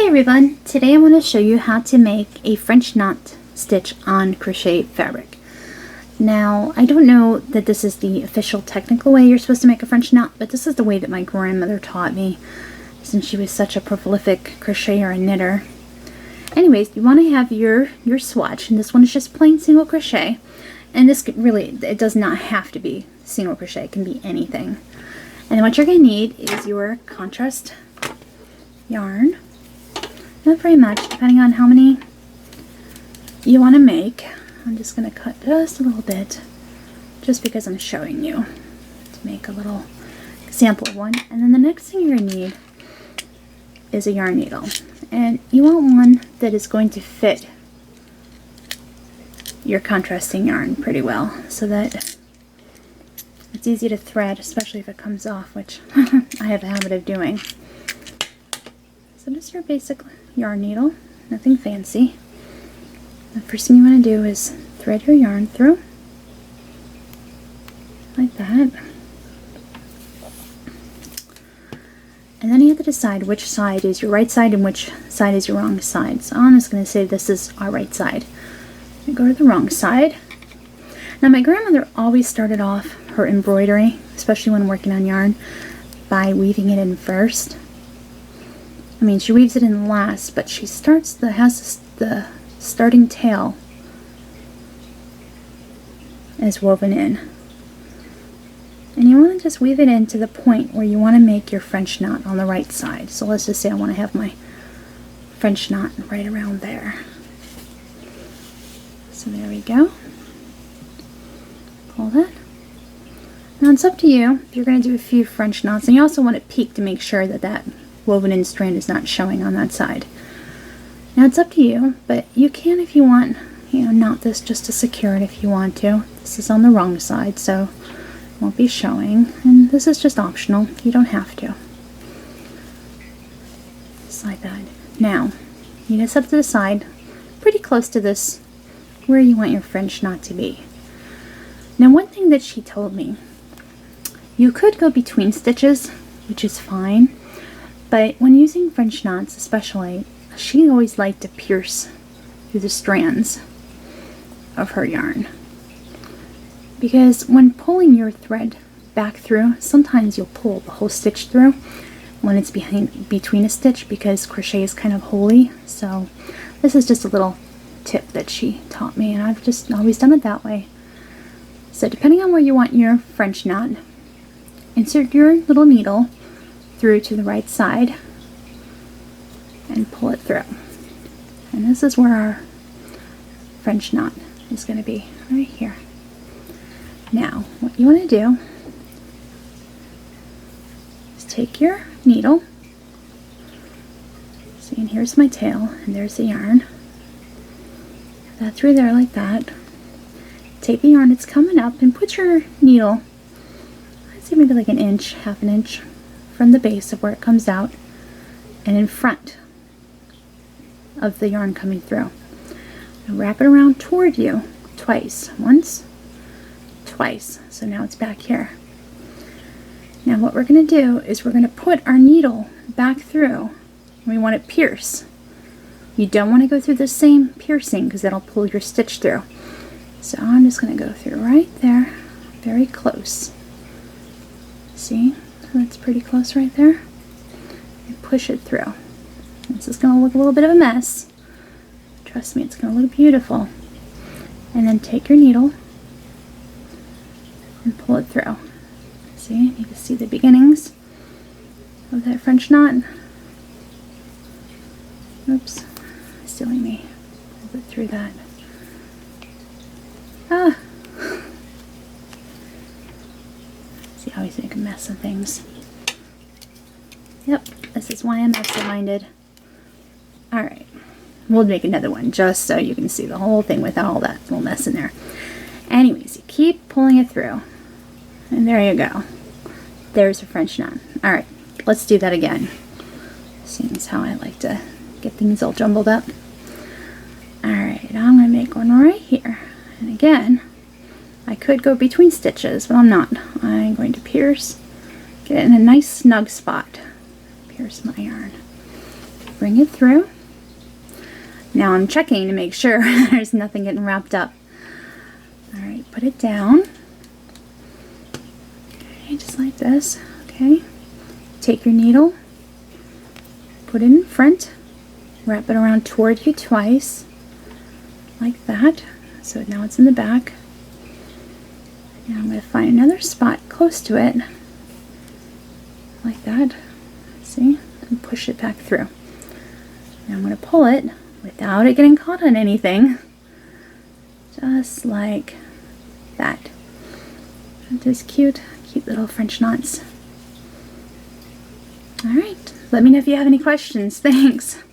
everyone, today I want to show you how to make a French knot stitch on crochet fabric. Now, I don't know that this is the official technical way you're supposed to make a French knot, but this is the way that my grandmother taught me since she was such a prolific crocheter and knitter. Anyways, you want to have your swatch, and this one is just plain single crochet, and this really, it does not have to be single crochet, it can be anything. And then what you're going to need is your contrast yarn. Not very much, depending on how many you want to make. I'm just going to cut just a little bit, just because I'm showing you to make a little example of one. And then the next thing you're going to need is a yarn needle. And you want one that is going to fit your contrasting yarn pretty well, so that it's easy to thread, especially if it comes off, which I have a habit of doing. So just your basic yarn needle, nothing fancy. The first thing you want to do is thread your yarn through, like that. And then you have to decide which side is your right side and which side is your wrong side. So I'm just going to say this is our right side. I go to the wrong side. Now my grandmother always started off her embroidery, especially when working on yarn, by weaving it in first. I mean, she weaves it in last, but she has the starting tail is woven in. And you want to just weave it in to the point where you want to make your French knot on the right side. So let's just say I want to have my French knot right around there. So there we go. Pull that. Now it's up to you if you're going to do a few French knots, and you also want it peaked to make sure that that woven in strand is not showing on that side. Now it's up to you, but you can, if you want, knot this just to secure it if you want to. This is on the wrong side, so it won't be showing, and this is just optional. You don't have to. Just like that. Now, you just have to decide pretty close to this where you want your French knot to be. Now, one thing that she told me, you could go between stitches, which is fine, but when using French knots especially, she always liked to pierce through the strands of her yarn. Because when pulling your thread back through, sometimes you'll pull the whole stitch through when it's between a stitch, because crochet is kind of holy. So this is just a little tip that she taught me, and I've just always done it that way. So depending on where you want your French knot, insert your little needle through to the right side and pull it through. And this is where our French knot is going to be, right here. Now, what you want to do is take your needle, see, and here's my tail, and there's the yarn. Put that through there like that. Take the yarn that's coming up and put your needle, I'd say maybe like an inch, half an inch from the base of where it comes out and in front of the yarn coming through. And wrap it around toward you twice. Once, twice. So now it's back here. Now what we're going to do is we're going to put our needle back through, and we want it pierce. You don't want to go through the same piercing because that'll pull your stitch through. So I'm just going to go through right there, very close. See? So that's pretty close right there. And push it through. This is going to look a little bit of a mess. Trust me, it's going to look beautiful. And then take your needle and pull it through. See? You can see the beginnings of that French knot. Oops. Silly me. Pull it through that. Ah! See, I always make a mess of things. Yep, this is why I'm absent-minded. Alright, we'll make another one just so you can see the whole thing without all that little mess in there. Anyways, you keep pulling it through. And there you go. There's a French knot. Alright, let's do that again. Seems how I like to get things all jumbled up. Alright, I'm going to make one right here. And again, I could go between stitches, but I'm not. I'm going to pierce, get it in a nice snug spot. Pierce my yarn. bring it through. Now I'm checking to make sure there's nothing getting wrapped up. Alright, put it down. Okay, just like this. Okay. Take your needle, put it in front, wrap it around toward you twice, like that. So now it's in the back. Now I'm going to find another spot close to it, like that. See? And push it back through. Now I'm going to pull it without it getting caught on anything, just like that. And those cute little French knots. Alright, let me know if you have any questions. Thanks.